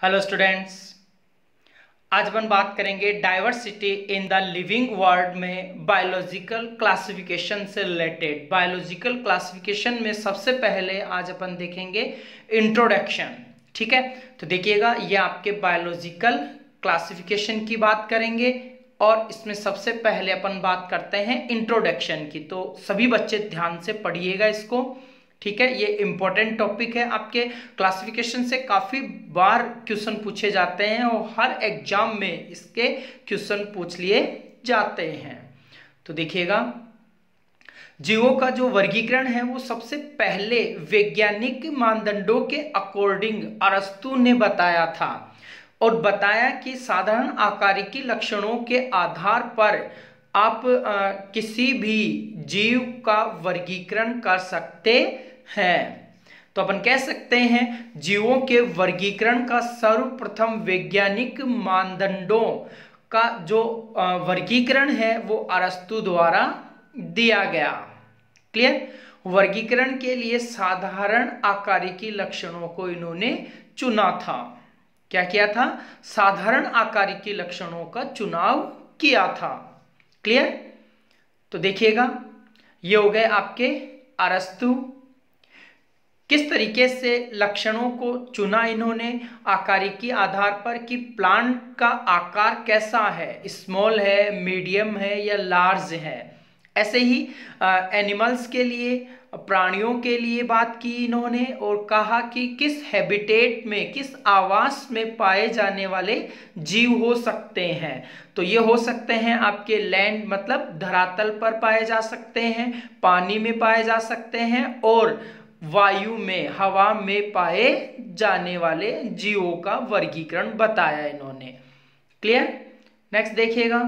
Hello students, आज अपन बात करेंगे diversity in the living world में बायोलॉजिकल क्लासिफिकेशन से रिलेटेड। बायोलॉजिकल क्लासिफिकेशन में सबसे पहले आज अपन देखेंगे इंट्रोडक्शन। ठीक है, तो देखिएगा ये आपके बायोलॉजिकल क्लासिफिकेशन की बात करेंगे और इसमें सबसे पहले अपन बात करते हैं इंट्रोडक्शन की। तो सभी बच्चे ध्यान से पढ़िएगा इसको। ठीक है, ये इंपॉर्टेंट टॉपिक है, आपके क्लासिफिकेशन से काफी बार क्वेश्चन पूछे जाते हैं और हर एग्जाम में इसके क्वेश्चन पूछ लिए जाते हैं। तो देखिएगा, जीवों का जो वर्गीकरण है वो सबसे पहले वैज्ञानिक मानदंडों के अकॉर्डिंग अरस्तु ने बताया था और बताया कि साधारण आकारिकी लक्षणों के आधार पर आप किसी भी जीव का वर्गीकरण कर सकते हैं। तो अपन कह सकते हैं जीवों के वर्गीकरण का सर्वप्रथम वैज्ञानिक मानदंडों का जो वर्गीकरण है वो अरस्तु द्वारा दिया गया। क्लियर? वर्गीकरण के लिए साधारण आकारिकी लक्षणों को इन्होंने चुना था। क्या किया था? साधारण आकारिकी लक्षणों का चुनाव किया था। क्लियर? तो देखिएगा, ये हो गए आपके अरस्तु। किस तरीके से लक्षणों को चुना इन्होंने आकारिकी आधार पर कि प्लांट का आकार कैसा है, स्मॉल है, मीडियम है या लार्ज है। ऐसे ही एनिमल्स के लिए, प्राणियों के लिए बात की इन्होंने और कहा कि किस हैबिटेट में, किस आवास में पाए जाने वाले जीव हो सकते हैं। तो ये हो सकते हैं आपके लैंड मतलब धरातल पर पाए जा सकते हैं, पानी में पाए जा सकते हैं और वायु में, हवा में पाए जाने वाले जीवों का वर्गीकरण बताया इन्होंने। क्लियर? नेक्स्ट देखिएगा,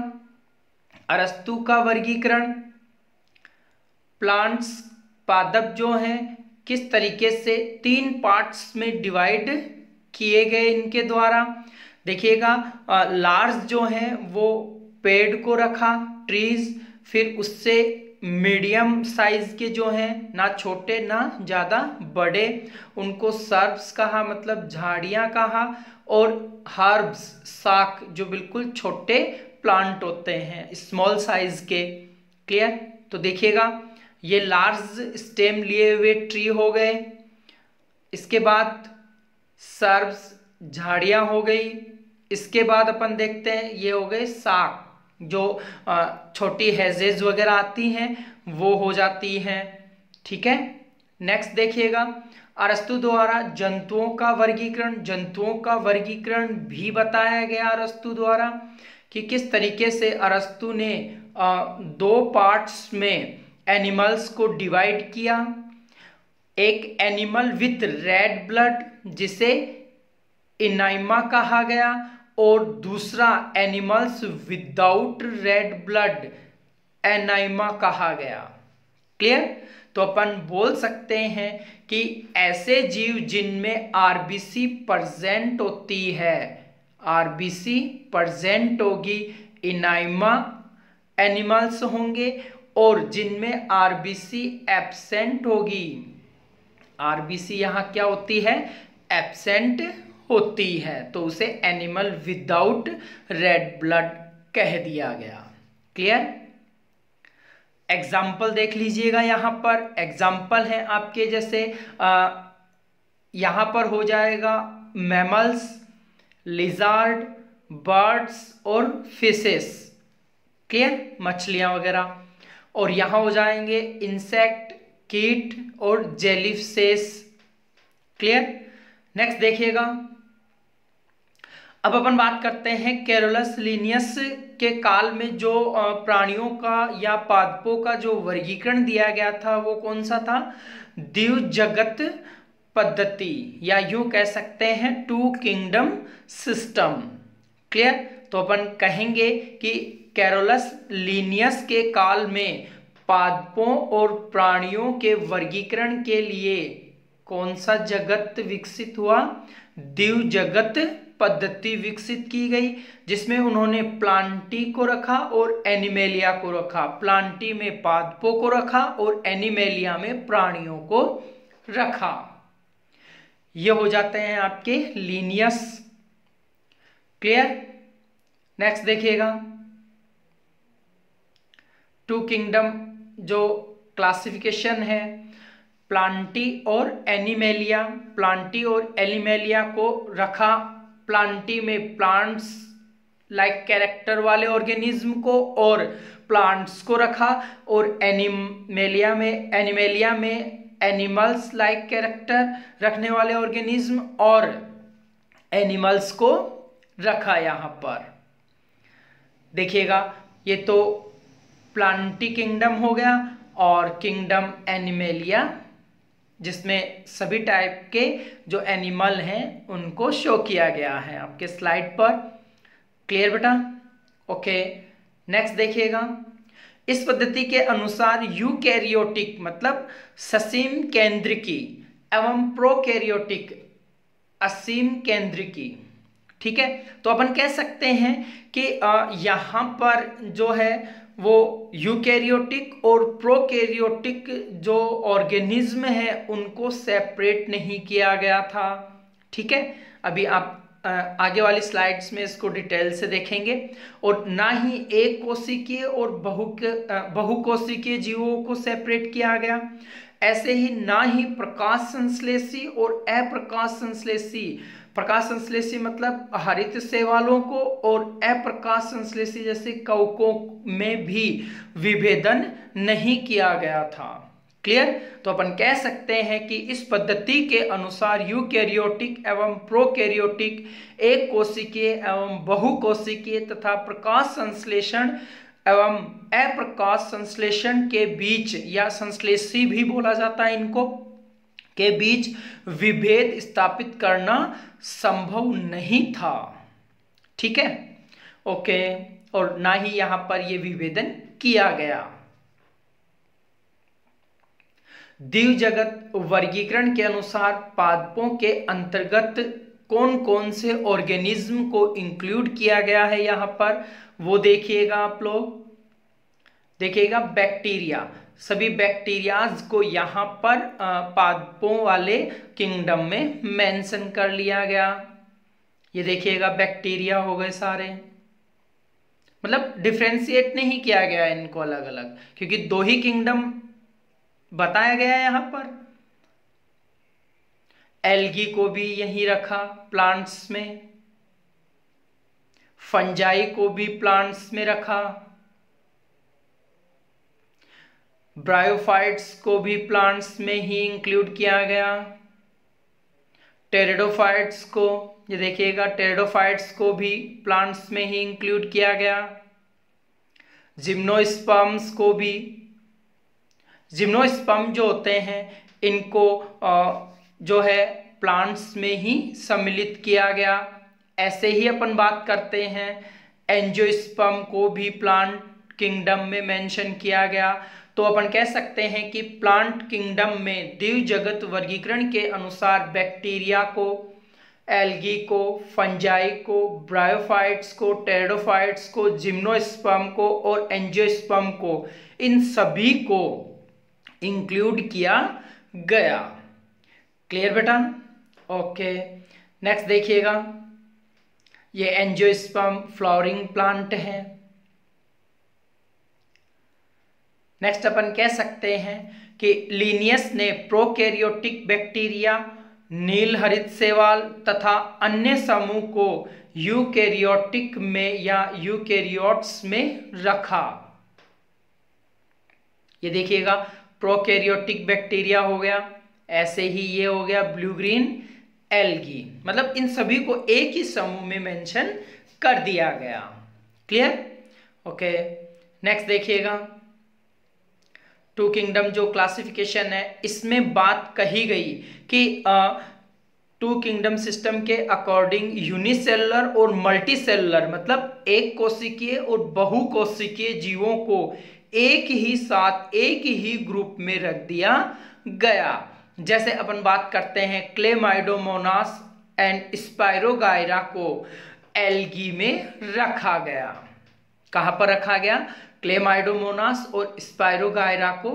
अरस्तु का वर्गीकरण। प्लांट्स, पादप जो हैं किस तरीके से 3 पार्ट्स में डिवाइड किए गए इनके द्वारा। देखिएगा, लार्ज जो हैं वो पेड़ को रखा, ट्रीज, फिर उससे मीडियम साइज के जो हैं, ना छोटे ना ज़्यादा बड़े, उनको सर्ब्स कहा मतलब झाड़ियाँ कहा, और हर्ब्स, शाक, जो बिल्कुल छोटे प्लांट होते हैं स्मॉल साइज के। क्लियर? तो देखिएगा, ये लार्ज स्टेम लिए हुए ट्री हो गए। इसके बाद सर्ब्स, झाड़ियाँ हो गई। इसके बाद अपन देखते हैं ये हो गए शाक, जो छोटी हेजेज वगैरह आती हैं वो हो जाती हैं। ठीक है, नेक्स्ट देखिएगा, अरस्तु द्वारा जंतुओं का वर्गीकरण। जंतुओं का वर्गीकरण भी बताया गया अरस्तु द्वारा कि किस तरीके से अरस्तु ने 2 पार्ट्स में एनिमल्स को डिवाइड किया। एक एनिमल विथ रेड ब्लड जिसे इनाइमा कहा गया और दूसरा एनिमल्स विदाउट रेड ब्लड एनाइमा कहा गया। क्लियर? तो अपन बोल सकते हैं कि ऐसे जीव जिनमें आरबीसी प्रेजेंट होती है, आरबीसी प्रेजेंट होगी, इनाइमा एनिमल्स होंगे, और जिनमें आरबीसी एब्सेंट होगी, आरबीसी यहां क्या होती है? एब्सेंट होती है, तो उसे एनिमल विदाउट रेड ब्लड कह दिया गया। क्लियर? एग्जाम्पल देख लीजिएगा, यहां पर एग्जाम्पल है आपके, जैसे यहां पर हो जाएगा मैमल्स, लिजार्ड, बर्ड्स और फिशेस। क्लियर? मछलियां वगैरह। और यहां हो जाएंगे इंसेक्ट, कीट और जेलीफिश। क्लियर? नेक्स्ट देखिएगा, अब अपन बात करते हैं कैरोलस लिनियस के काल में जो प्राणियों का या पादपों का जो वर्गीकरण दिया गया था वो कौन सा था? द्विजगत पद्धति, या यूं कह सकते हैं 2 किंगडम सिस्टम। क्लियर? तो अपन कहेंगे कि कैरोलस लिनियस के काल में पादपों और प्राणियों के वर्गीकरण के लिए कौन सा जगत विकसित हुआ? द्विजगत पद्धति विकसित की गई, जिसमें उन्होंने प्लांटी को रखा और एनिमेलिया को रखा। प्लांटी में पादपों को रखा और एनिमेलिया में प्राणियों को रखा। ये हो जाते हैं आपके लीनियस क्लियर। नेक्स्ट देखिएगा, टू किंगडम जो क्लासिफिकेशन है, प्लांटी और एनिमेलिया। प्लांटी और एनिमेलिया को रखा प्लांटी में प्लांट्स लाइक कैरेक्टर वाले ऑर्गेनिज्म को और प्लांट्स को रखा, और एनिमेलिया में एनिमल्स लाइक कैरेक्टर रखने वाले ऑर्गेनिज्म और एनिमल्स को रखा। यहां पर देखिएगा, ये तो प्लांटी किंगडम हो गया, और किंगडम एनिमेलिया जिसमें सभी टाइप के जो एनिमल हैं उनको शो किया गया है आपके स्लाइड पर। क्लियर बेटा? ओके। नेक्स्ट देखिएगा, इस पद्धति के अनुसार यूकैरियोटिक मतलब ससीम केंद्रिकी एवं प्रोकैरियोटिक असीम केंद्रिकी। ठीक है, तो अपन कह सकते हैं कि यहाँ पर जो है वो यूकैरियोटिक और प्रोकैरियोटिक जो ऑर्गेनिज्म है उनको सेपरेट नहीं किया गया था। ठीक है, अभी आप आगे वाली स्लाइड्स में इसको डिटेल से देखेंगे। और ना ही एक कोशिकीय और बहुकोशिकीय जीवों को सेपरेट किया गया, ऐसे ही ना ही प्रकाश संश्लेषी और अप्रकाश संश्लेषी, प्रकाश संश्लेषी मतलब हरित शैवालों को, और अप्रकाश संश्लेषी जैसे कवकों में भी विभेदन नहीं किया गया था। क्लियर? तो अपन कह सकते हैं कि इस पद्धति के अनुसार यूकैरियोटिक एवं प्रोकैरियोटिक, एक कोशिकीय एवं बहुकोशिकीय तथा प्रकाश संश्लेषण एवं अप्रकाश संश्लेषण के बीच, या संश्लेषी भी बोला जाता है इनको, के बीच विभेद स्थापित करना संभव नहीं था। ठीक है, ओके। और ना ही यहां पर यह विभेदन किया गया। जीव जगत वर्गीकरण के अनुसार पादपों के अंतर्गत कौन कौन से ऑर्गेनिज्म को इंक्लूड किया गया है यहां पर, वो देखिएगा आप लोग। देखिएगा, बैक्टीरिया, सभी बैक्टीरियाज को यहां पर पादपों वाले किंगडम में मेंशन कर लिया गया। ये देखिएगा, बैक्टीरिया हो गए सारे, मतलब डिफरेंशिएट नहीं किया गया इनको अलग अलग, क्योंकि दो ही किंगडम बताया गया है यहां पर। एल्गी को भी यहीं रखा प्लांट्स में, फंजाई को भी प्लांट्स में रखा, ब्रायोफाइट्स को भी प्लांट्स में ही इंक्लूड किया गया, टेरिडोफाइट्स को, ये देखिएगा, टेरिडोफाइट्स को भी प्लांट्स में ही इंक्लूड किया गया, जिम्नोस्पर्म्स को भी, जिम्नोस्पर्म जो होते हैं इनको जो है प्लांट्स में ही सम्मिलित किया गया। ऐसे ही अपन बात करते हैं, एंजियोस्पर्म को भी प्लांट किंगडम में मेंशन किया गया। तो अपन कह सकते हैं कि प्लांट किंगडम में जीव जगत वर्गीकरण के अनुसार बैक्टीरिया को, एल्गी को, फंजाई को, ब्रायोफाइट्स को, टेरिडोफाइट्स को, जिम्नोस्पर्म को और एंजियोस्पर्म को, इन सभी को इंक्लूड किया गया। क्लियर बेटा? ओके। नेक्स्ट देखिएगा, ये एंजियोस्पर्म फ्लावरिंग प्लांट है। नेक्स्ट अपन कह सकते हैं कि लिनियस ने प्रोकैरियोटिक बैक्टीरिया, नील हरित शैवाल तथा अन्य समूह को यूकैरियोटिक में या यूकैरियोट्स में रखा। ये देखिएगा, प्रोकैरियोटिक बैक्टीरिया हो गया, ऐसे ही ये हो गया ब्लू ग्रीन एल्गी, मतलब इन सभी को एक ही समूह में मेंशन कर दिया गया। क्लियर? ओके। नेक्स्ट देखिएगा, टू किंगडम जो क्लासिफिकेशन है इसमें बात कही गई कि टू किंगडम सिस्टम के अकॉर्डिंग यूनिसेलुलर और मल्टीसेलुलर मतलब एक कोशिकीय और बहुकोशिकीय जीवों को एक ही साथ एक ही ग्रुप में रख दिया गया। जैसे अपन बात करते हैं क्लेमाइडोमोनास एंड स्पाइरोगायरा को एल्गी में रखा गया। कहां पर रखा गया? क्लेमाइडोमोनास और स्पाइरोगायरा को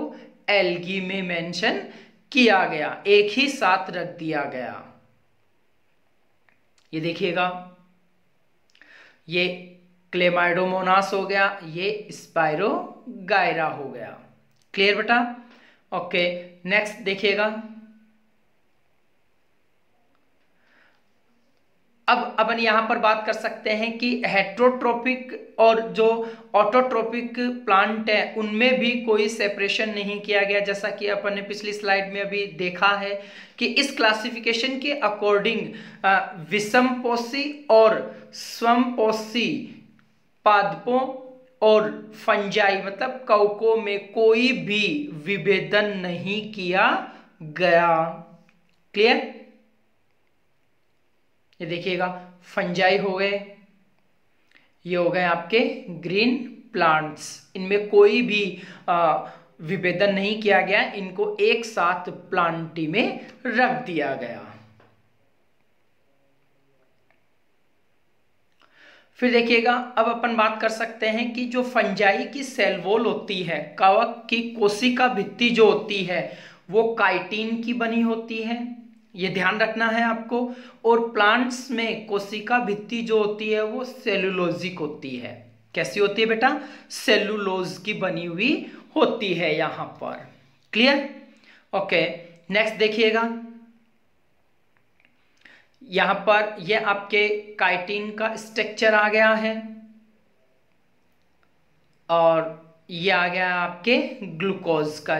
एल्गी में मेंशन किया गया, एक ही साथ रख दिया गया। ये देखिएगा, ये क्लेमाइडोमोनास हो गया, ये स्पाइरोगायरा हो गया। क्लियर बेटा? ओके, नेक्स्ट देखिएगा। अब अपन यहां पर बात कर सकते हैं कि हेट्रोट्रोपिक और जो ऑटोट्रोपिक प्लांट है उनमें भी कोई सेपरेशन नहीं किया गया, जैसा कि अपन ने पिछली स्लाइड में अभी देखा है कि इस क्लासिफिकेशन के अकॉर्डिंग विषमपोषी और स्वयंपोषी पादपों और फंजाई मतलब कवकों में कोई भी विभेदन नहीं किया गया। क्लियर? ये देखिएगा, फंजाई हो गए, ये हो गए आपके ग्रीन प्लांट्स, इनमें कोई भी विभेदन नहीं किया गया, इनको एक साथ प्लांटी में रख दिया गया। फिर देखिएगा, अब अपन बात कर सकते हैं कि जो फंजाई की सेल वॉल होती है, कवक की कोशिका भित्ति जो होती है वो काइटिन की बनी होती है, ये ध्यान रखना है आपको। और प्लांट्स में कोशिका भित्ति जो होती है वो सेलुलोजिक होती है। कैसी होती है बेटा? सेलुलोज की बनी हुई होती है यहां पर। क्लियर? ओके, नेक्स्ट देखिएगा, यहां पर ये आपके काइटिन का स्ट्रक्चर आ गया है और ये आ गया आपके ग्लूकोज का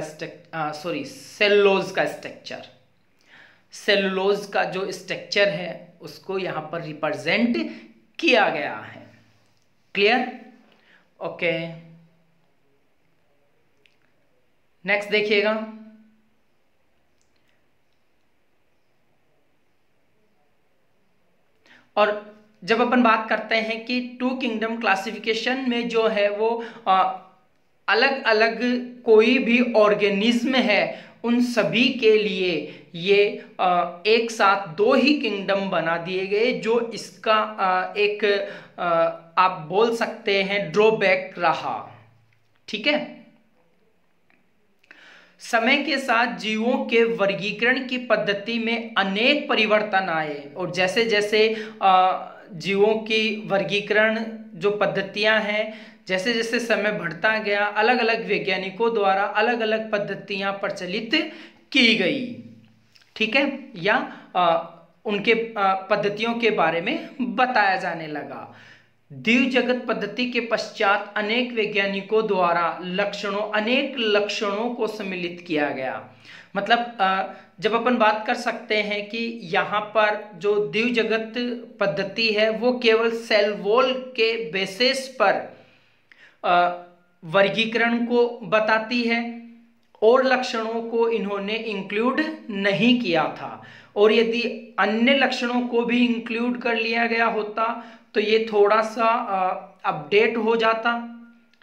सेलुलोज का स्ट्रक्चर। सेलुलोज का जो स्ट्रक्चर है उसको यहां पर रिप्रेजेंट किया गया है। क्लियर? ओके, नेक्स्ट देखिएगा, और जब अपन बात करते हैं कि टू किंगडम क्लासिफिकेशन में जो है वो अलग अलग कोई भी ऑर्गेनिज्म है उन सभी के लिए ये एक साथ दो ही किंगडम बना दिए गए, जो इसका एक आप बोल सकते हैं ड्रॉबैक रहा। ठीक है? समय के साथ जीवों के वर्गीकरण की पद्धति में अनेक परिवर्तन आए और जैसे जैसे जीवों की वर्गीकरण जो पद्धतियां हैं, जैसे जैसे समय बढ़ता गया, अलग अलग वैज्ञानिकों द्वारा अलग अलग पद्धतियां प्रचलित की गई। ठीक है? या उनके पद्धतियों के बारे में बताया जाने लगा। द्विजगत पद्धति के पश्चात अनेक वैज्ञानिकों द्वारा अनेक लक्षणों को सम्मिलित किया गया। मतलब जब अपन बात कर सकते हैं कि यहाँ पर जो द्विजगत पद्धति है वो केवल सेल वॉल के बेसिस पर वर्गीकरण को बताती है और लक्षणों को इन्होंने इंक्लूड नहीं किया था, और यदि अन्य लक्षणों को भी इंक्लूड कर लिया गया होता तो ये थोड़ा सा अपडेट हो जाता।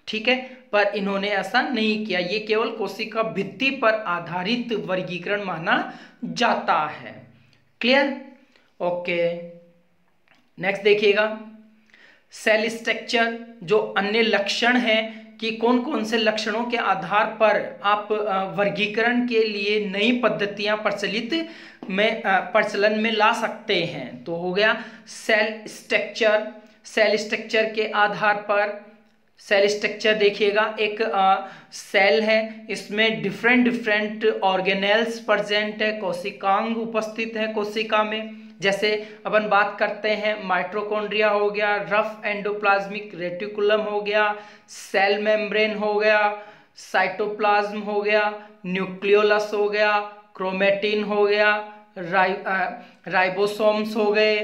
ठीक है? पर इन्होंने ऐसा नहीं किया, ये केवल कोशिका भित्ति पर आधारित वर्गीकरण माना जाता है। क्लियर? ओके, नेक्स्ट देखिएगा, सेल स्ट्रक्चर, जो अन्य लक्षण है कि कौन कौन से लक्षणों के आधार पर आप वर्गीकरण के लिए नई पद्धतियां प्रचलन में ला सकते हैं। तो हो गया सेल स्ट्रक्चर। सेल स्ट्रक्चर के आधार पर सेल स्ट्रक्चर देखिएगा, एक सेल है, इसमें डिफरेंट ऑर्गेनेल्स प्रेजेंट है, कोशिकांग उपस्थित है कोशिका में। जैसे अपन बात करते हैं माइटोकॉन्ड्रिया हो गया, रफ एंडोप्लाज्मिक रेटिकुलम हो गया, सेल मेम्ब्रेन हो गया, साइटोप्लाज्म हो गया, न्यूक्लियोलस हो गया, क्रोमेटिन हो गया, राइबोसोम्स हो गए,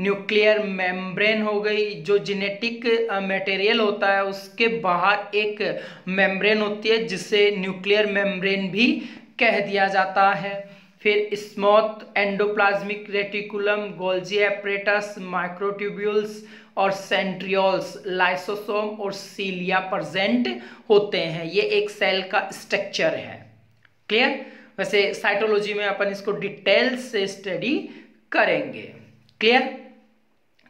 न्यूक्लियर मेम्ब्रेन हो गई। जो जेनेटिक मटेरियल होता है उसके बाहर एक मेम्ब्रेन होती है जिसे न्यूक्लियर मेम्ब्रेन भी कह दिया जाता है। फिर smooth endoplasmic reticulum, Golgi apparatus, microtubules और सेंट्रियोल्स, लाइसोसोम और सीलिया प्रेजेंट होते हैं। ये एक सेल का स्ट्रक्चर है। क्लियर? वैसे साइटोलॉजी में अपन इसको डिटेल से स्टडी करेंगे। क्लियर?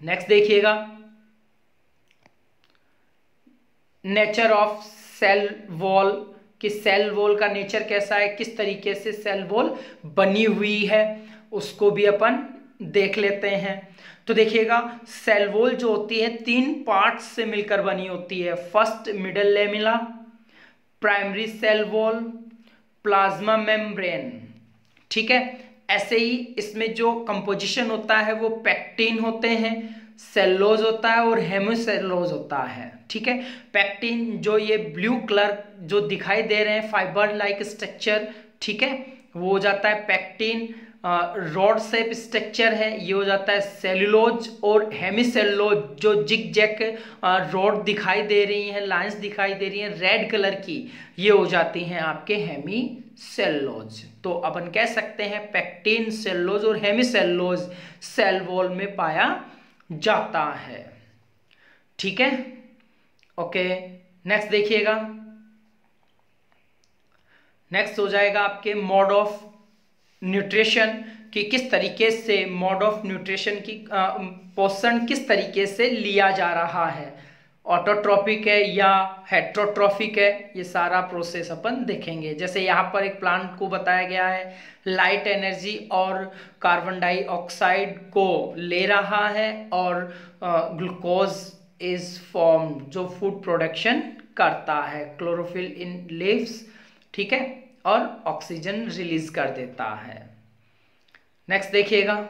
नेक्स्ट देखिएगा, नेचर ऑफ सेल वॉल, कि सेल वॉल का नेचर कैसा है, किस तरीके से सेल वॉल बनी हुई है, उसको भी अपन देख लेते हैं। तो देखिएगा सेल वॉल जो होती है 3 पार्ट्स से मिलकर बनी होती है। First middle lamella, primary cell wall, plasma membrane. ठीक है, ऐसे ही इसमें जो कंपोजिशन होता है वो पैक्टिन होते हैं, सेलोज होता है और हेमोसेलोज होता है। ठीक है, पैक्टिन जो ये ब्लू कलर जो दिखाई दे रहे हैं फाइबर लाइक स्ट्रक्चर, ठीक है, वो हो जाता है पैक्टिन। रॉड शेप स्ट्रक्चर है, ये हो जाता है सेलुलोज। और हेमिसेलुलोज जो जिग जैक रॉड दिखाई दे रही हैं, लाइंस दिखाई दे रही हैं रेड कलर की, ये हो जाती हैं आपके हेमिसेलुलोज। तो अपन कह सकते हैं पैक्टिन, सेलुलोज और हेमिसेलुलोज सेल वॉल में पाया जाता है। ठीक है, ओके, नेक्स्ट देखिएगा। नेक्स्ट हो जाएगा आपके मोड ऑफ न्यूट्रिशन, कि किस तरीके से मोड ऑफ न्यूट्रिशन की पोषण किस तरीके से लिया जा रहा है, ऑटोट्रॉपिक है या हेट्रोट्रॉफिक है, ये सारा प्रोसेस अपन देखेंगे। जैसे यहाँ पर एक प्लांट को बताया गया है लाइट एनर्जी और कार्बन डाइऑक्साइड को ले रहा है और ग्लूकोज इज फॉर्म जो फूड प्रोडक्शन करता है, क्लोरोफिल इन लीव्स, ठीक है, और ऑक्सीजन रिलीज कर देता है। नेक्स्ट देखिएगा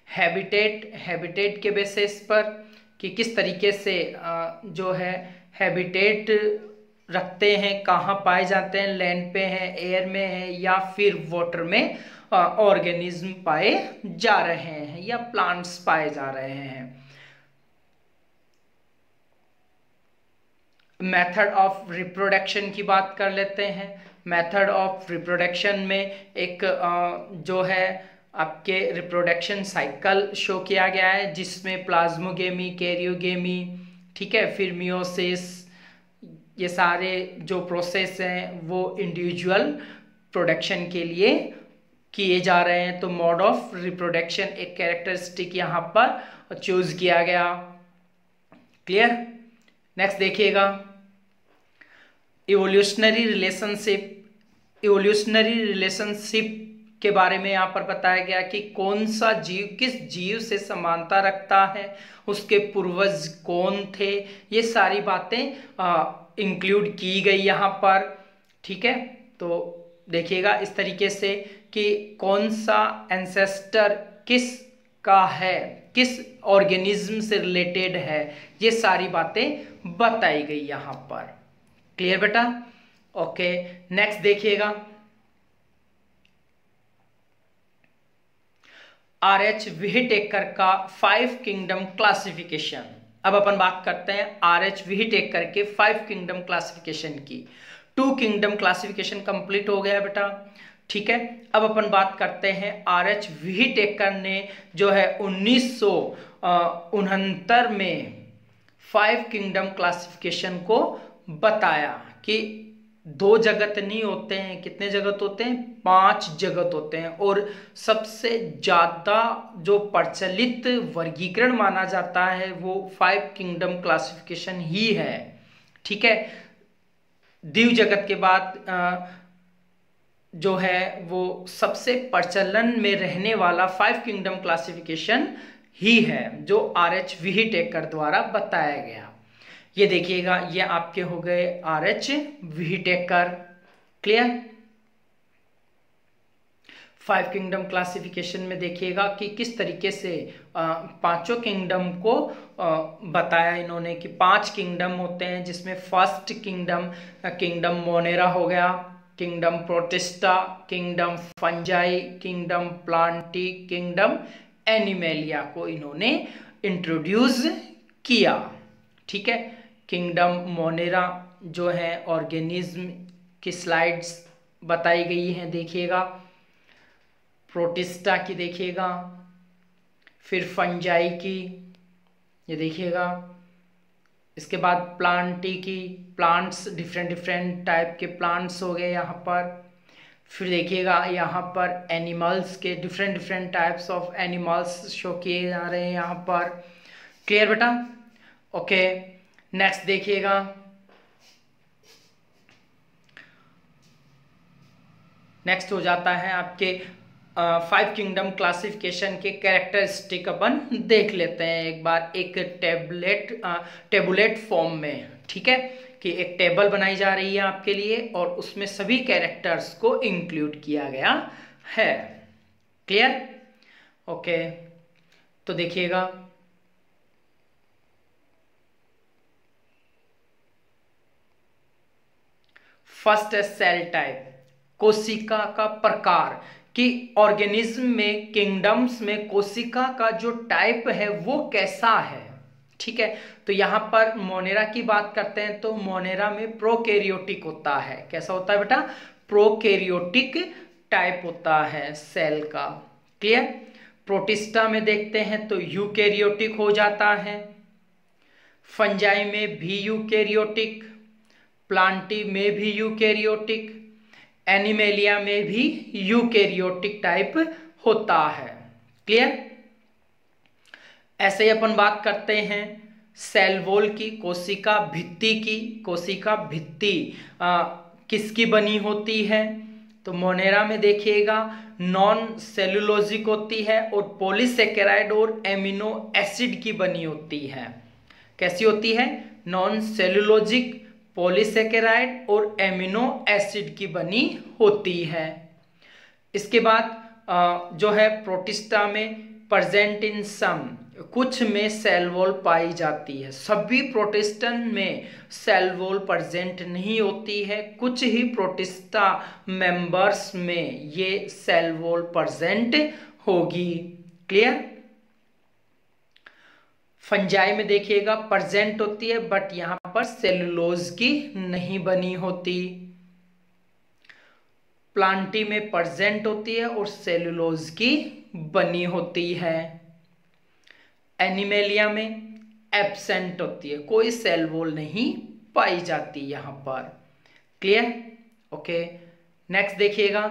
हैबिटेट के बेसिस पर कि किस तरीके से जो है हैबिटेट रखते हैं, कहाँ पाए जाते हैं, लैंड पे है, एयर में है या फिर वाटर में ऑर्गेनिज्म पाए जा रहे हैं या प्लांट्स पाए जा रहे हैं। मेथड ऑफ रिप्रोडक्शन की बात कर लेते हैं। मेथड ऑफ रिप्रोडक्शन में एक जो है आपके रिप्रोडक्शन साइकिल शो किया गया है, जिसमें प्लाज्मोगेमी, कैरियोगेमी, ठीक है, फिर मियोसिस, ये सारे जो प्रोसेस हैं वो इंडिविजुअल प्रोडक्शन के लिए किए जा रहे हैं। तो मोड ऑफ रिप्रोडक्शन एक कैरेक्टरिस्टिक यहाँ पर चूज किया गया। क्लियर? नेक्स्ट देखिएगा इवोल्यूशनरी रिलेशनशिप के बारे में यहाँ पर बताया गया कि कौन सा जीव किस जीव से समानता रखता है, उसके पूर्वज कौन थे, ये सारी बातें इंक्लूड की गई यहाँ पर। ठीक है, तो देखिएगा इस तरीके से कि कौन सा एंसेस्टर किस का है, किस ऑर्गेनिज्म से रिलेटेड है, ये सारी बातें बताई गई यहाँ पर। क्लियर बेटा? ओके, नेक्स्ट देखिएगा RH व्हिटेकर का 5 किंगडम क्लासिफिकेशन। अब अपन बात करते हैं RH व्हिटेकर के 5 किंगडम क्लासिफिकेशन की। 2 किंगडम क्लासिफिकेशन कंप्लीट हो गया बेटा। ठीक है, अब अपन बात करते हैं RH व्हिटेकर ने जो है 1969 में 5 किंगडम क्लासिफिकेशन को बताया कि 2 जगत नहीं होते हैं, कितने जगत होते हैं? 5 जगत होते हैं। और सबसे ज्यादा जो प्रचलित वर्गीकरण माना जाता है वो 5 किंगडम क्लासिफिकेशन ही है। ठीक है, द्वीप जगत के बाद जो है वो सबसे प्रचलन में रहने वाला 5 किंगडम क्लासिफिकेशन ही है जो RH व्हिटेकर द्वारा बताया गया। ये देखिएगा, ये आपके हो गए RH Whittaker. Clear? 5 kingdom classification में देखिएगा कि किस तरीके से 5 किंगडम को बताया इन्होंने कि 5 किंगडम होते हैं, जिसमें फर्स्ट किंगडम मोनेरा हो गया, kingdom protista, kingdom fungi, kingdom Plantae, kingdom animalia को इन्होंने इंट्रोड्यूस किया। ठीक है, किंगडम मोनेरा जो है ऑर्गेनिज्म की स्लाइड्स बताई गई हैं, देखिएगा। प्रोटिस्टा की देखिएगा, फिर फंजाई की, ये देखिएगा। इसके बाद प्लांटी की, प्लांट्स डिफरेंट टाइप के प्लांट्स हो गए यहाँ पर। फिर देखिएगा यहाँ पर एनिमल्स के different types of animals show किए जा रहे हैं यहाँ पर। क्लियर बेटा? ओके, नेक्स्ट देखिएगा नेक्स्ट हो जाता है आपके फाइव किंगडम क्लासिफिकेशन के कैरेक्टरिस्टिक अपन देख लेते हैं एक बार एक टेबुलेट फॉर्म में। ठीक है, कि एक टेबल बनाई जा रही है आपके लिए और उसमें सभी कैरेक्टर्स को इंक्लूड किया गया है। क्लियर? ओके, तो देखिएगा फर्स्ट है सेल टाइप, कोशिका का प्रकार, कि ऑर्गेनिज्म में किंगडम्स में कोशिका का जो टाइप है वो कैसा है। ठीक है, तो यहां पर मोनेरा की बात करते हैं तो मोनेरा में प्रोकैरियोटिक होता है। कैसा होता है बेटा? प्रोकैरियोटिक टाइप होता है सेल का। क्लियर? प्रोटिस्टा में देखते हैं तो यूकैरियोटिक हो जाता है, फंजाई में भी यूकैरियोटिक, प्लांटी में भी यूकैरियोटिक, एनिमेलिया में भी यूकैरियोटिक टाइप होता है। क्लियर? ऐसे ही अपन बात करते हैं सेल वॉल की, कोशिका भित्ति की। कोशिका भित्ति किसकी बनी होती है? तो मोनेरा में देखिएगा नॉन सेलुलोजिक होती है और पॉलीसेकेराइड और एमिनो एसिड की बनी होती है। कैसी होती है? नॉन सेलुलोजिक, पॉलीसेकेराइड और एमिनो एसिड की बनी होती है। इसके बाद जो है प्रोटिस्टा में प्रेजेंट इन सम, कुछ में सेल वॉल पाई जाती है। सभी प्रोटिस्टन में सेल वॉल प्रेजेंट नहीं होती है, कुछ ही प्रोटिस्टा मेंबर्स में ये सेल वॉल प्रेजेंट होगी। क्लियर? फंजाई में देखिएगा प्रेजेंट होती है बट यहां पर सेलुलोज की नहीं बनी होती। प्लांटी में प्रेजेंट होती है और सेलुलोज की बनी होती है। एनिमेलिया में एब्सेंट होती है, कोई सेल वॉल नहीं पाई जाती यहां पर। क्लियर? ओके, नेक्स्ट देखिएगा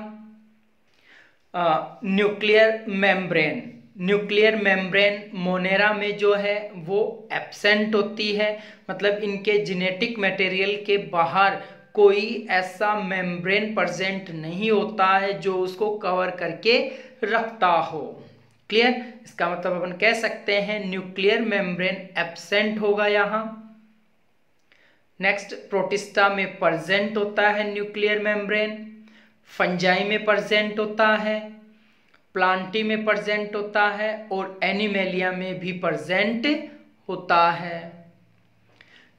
nuclear membrane. Nuclear membrane Monera में जो है वो एब्सेंट होती है, मतलब इनके जेनेटिक मटेरियल के बाहर कोई ऐसा मेम्ब्रेन प्रेजेंट नहीं होता है जो उसको कवर करके रखता हो। क्लियर? इसका मतलब अपन कह सकते हैं न्यूक्लियर मेम्ब्रेन एब्सेंट होगा यहां। नेक्स्ट, प्रोटिस्टा में प्रेजेंट होता है न्यूक्लियर मेम्ब्रेन, फंजाई में प्रेजेंट होता है, प्लांटी में प्रेजेंट होता है और एनिमेलिया में भी प्रेजेंट होता है।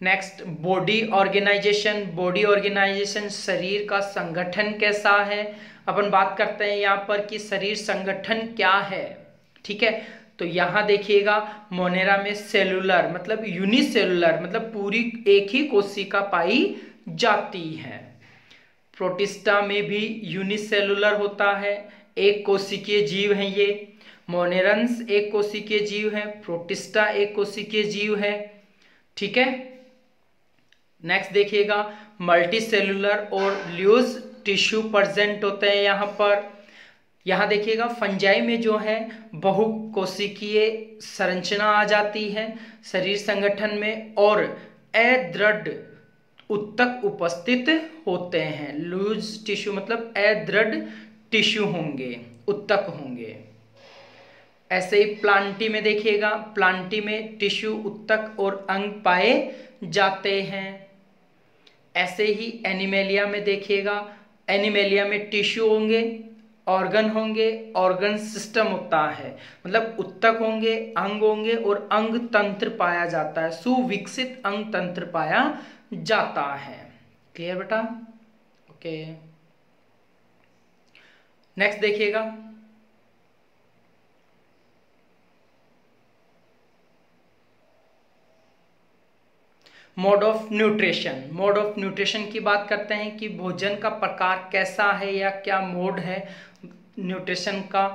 Next, body organisation. Body organisation शरीर का संगठन कैसा है, अपन बात करते हैं यहाँ पर कि शरीर संगठन क्या है। ठीक है, तो यहाँ देखिएगा मोनेरा में सेलुलर मतलब यूनिसेलुलर मतलब पूरी एक ही कोशिका पाई जाती है। प्रोटिस्टा में भी यूनिसेलुलर होता है, एक कोशिकीय जीव है ये। मोनेरंस एक कोशिकीय जीव है, प्रोटिस्टा एक कोशिकीय जीव है। ठीक है, नेक्स्ट देखिएगा मल्टी सेलुलर और ल्यूज टिश्यू प्रेजेंट होते हैं यहाँ पर। यहाँ देखिएगा फंजाई में जो है बहुकोशिकीय संरचना आ जाती है शरीर संगठन में और अदृढ़ उत्तक उपस्थित होते हैं। लूज टिश्यू मतलब अदृढ़ टिश्यू होंगे, उत्तक होंगे। ऐसे ही प्लांटी में देखिएगा, प्लांटी में टिश्यू, उत्तक और अंग पाए जाते हैं। ऐसे ही एनिमेलिया में देखिएगा, एनिमेलिया में टिश्यू होंगे, ऑर्गन होंगे, ऑर्गन सिस्टम होता है मतलब उत्तक होंगे, अंग होंगे और अंग तंत्र पाया जाता है, सुविकसित अंग तंत्र पाया जाता है। क्लियर बेटा? ओके, नेक्स्ट देखिएगा mode of nutrition. Mode of nutrition की बात करते हैं कि भोजन का प्रकार कैसा है या क्या मोड है न्यूट्रिशन का।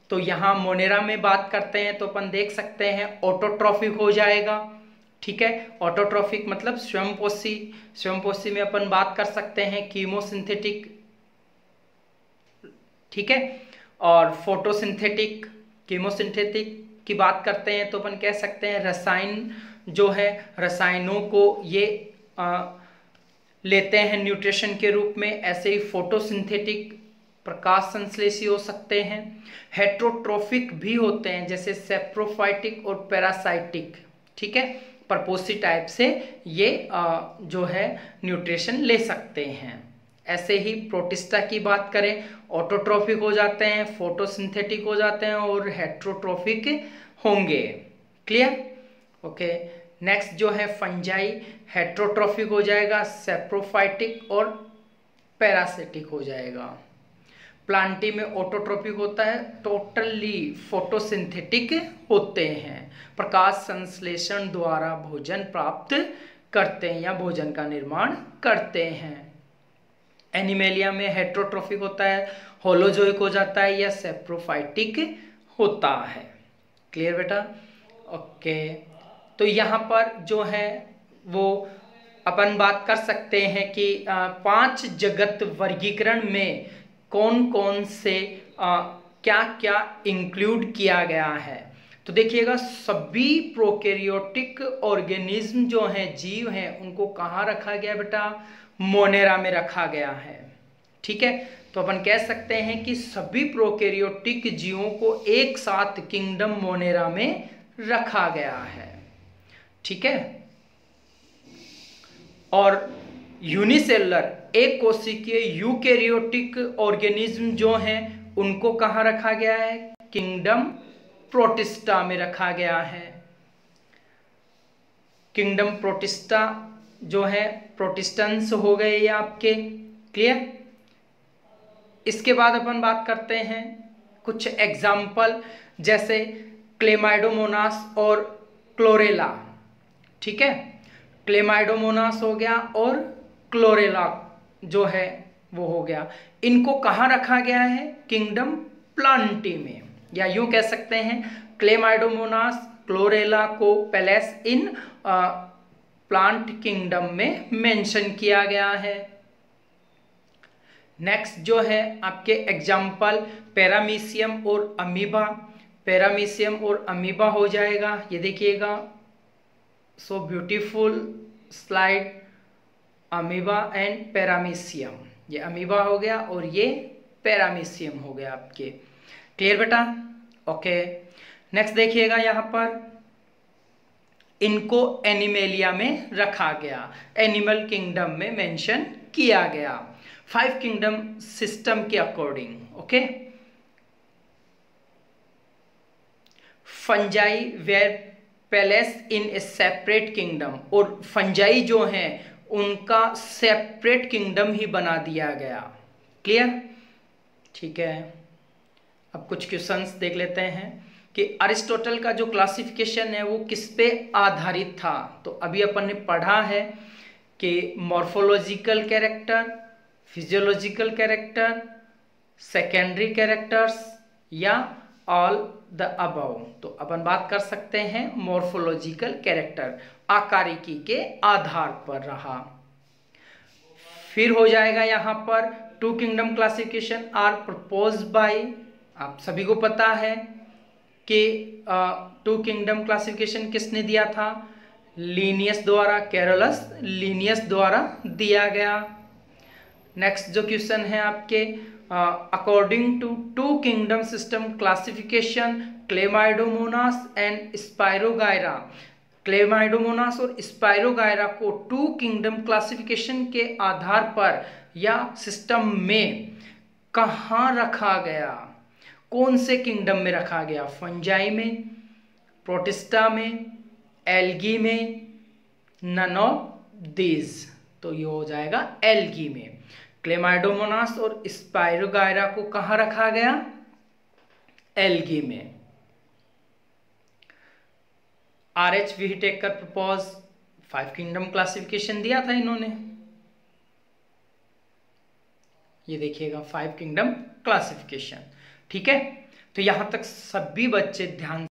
तो यहाँ मोनेरा में बात करते हैं तो अपन देख सकते हैं ऑटोट्रॉफिक हो जाएगा। ठीक है, ऑटोट्रॉफिक मतलब स्वयंपोषी। स्वयंपोषी में अपन बात कर सकते हैं कीमोसिंथेटिक। ठीक है, और फोटोसिंथेटिक। कीमोसिंथेटिक की बात करते हैं तो अपन कह सकते हैं रसायन जो है, रसायनों को ये लेते हैं न्यूट्रिशन के रूप में। ऐसे ही फोटोसिंथेटिक प्रकाश संश्लेषी हो सकते हैं, हेट्रोट्रोफिक भी होते हैं जैसे सेप्रोफाइटिक और पैरासाइटिक, ठीक है, परपोसी टाइप से ये जो है न्यूट्रिशन ले सकते हैं। ऐसे ही प्रोटिस्टा की बात करें, ऑटोट्रोफिक हो जाते हैं, फोटोसिंथेटिक हो जाते हैं और हेट्रोट्रोफिक होंगे। क्लियर? ओके। नेक्स्ट जो है फंजाई, हेट्रोट्रोफिक हो जाएगा, सेप्रोफाइटिक और पैरासिटिक हो जाएगा। प्लांटी में ऑटोट्रोफिक होता है, टोटली फोटोसिंथेटिक होते हैं, प्रकाश संश्लेषण द्वारा भोजन प्राप्त करते हैं या भोजन का निर्माण करते हैं। एनिमेलिया में हेट्रोट्रोफिक होता है, होलोजोइक हो जाता है या सेप्रोफाइटिक होता है। क्लियर बेटा? ओके। तो यहाँ पर जो है वो अपन बात कर सकते हैं कि 5 जगत वर्गीकरण में कौन कौन से क्या क्या इंक्लूड किया गया है। तो देखिएगा, सभी प्रोकैरियोटिक ऑर्गेनिज्म जो हैं, जीव हैं, उनको कहाँ रखा गया बेटा? मोनेरा में रखा गया है। ठीक है, तो अपन कह सकते हैं कि सभी प्रोकैरियोटिक जीवों को एक साथ किंगडम मोनेरा में रखा गया है। ठीक है, और यूनिसेलुलर एक कोशिकीय यूकैरियोटिक ऑर्गेनिज्म जो हैं उनको कहाँ रखा गया है? किंगडम प्रोटिस्टा में रखा गया है। किंगडम प्रोटिस्टा जो है प्रोटिस्टेंस हो गए ये आपके। क्लियर? इसके बाद अपन बात करते हैं कुछ एग्जाम्पल, जैसे क्लेमाइडोमोनास और क्लोरेला। ठीक है, क्लेमाइडोमोनास हो गया और क्लोरेला जो है वो हो गया। इनको कहाँ रखा गया है? किंगडम प्लांटी में, या यूं कह सकते हैं क्लेमाइडोमोनास क्लोरेला को पैलेस इन प्लांट किंगडम में मेंशन किया गया है। नेक्स्ट जो है आपके एग्जाम्पल पैरामीशियम और अमीबा। पैरामीशियम और अमीबा हो जाएगा, ये देखिएगा, so beautiful slide, amoeba and paramecium. ये अमीबा हो गया और ये पैरामीशियम हो गया आपके। क्लियर बेटा? ओके। नेक्स्ट देखिएगा, यहाँ पर इनको एनिमेलिया में रखा गया, एनिमल किंगडम में मेंशन किया गया 5 किंगडम सिस्टम के according. Okay. Fungi were placed in a separate kingdom, और फंजाई जो हैं उनका सेपरेट किंगडम ही बना दिया गया। क्लियर? ठीक है, अब कुछ क्वेश्चंस देख लेते हैं कि अरिस्टोटल का जो क्लासिफिकेशन है वो किस पे आधारित था। तो अभी अपन ने पढ़ा है कि morphological character, physiological character, secondary characters या ऑल द अबव। तो अपन बात कर सकते हैं मॉर्फोलॉजिकल कैरेक्टर, आकारिकी के आधार पर रहा। फिर हो जाएगा यहाँ पर 2 kingdom classification are propose by, आप सभी को पता है कि 2 किंगडम क्लासिफिकेशन किसने दिया था? लीनियस द्वारा, कैरोलस लीनियस द्वारा दिया गया। नेक्स्ट जो क्वेश्चन है आपके, according to 2 kingdom system classification chlamydomonas and spirogyra, chlamydomonas और स्पाइरोगायरा को 2 किंगडम क्लासिफिकेशन के आधार पर या सिस्टम में कहाँ रखा गया? कौन से किंगडम में रखा गया? फंजाई में, प्रोटिस्टा में, एल्गी में, नन ऑफ दीज। तो ये हो जाएगा एल्गी में। क्लेमाइडोमोनास और स्पाइरोगायरा को कहाँ रखा गया? एल्गी में। RH Whittaker propose 5 kingdom classification दिया था इन्होंने, ये देखिएगा 5 किंगडम क्लासिफिकेशन। ठीक है, तो यहां तक सभी बच्चे ध्यान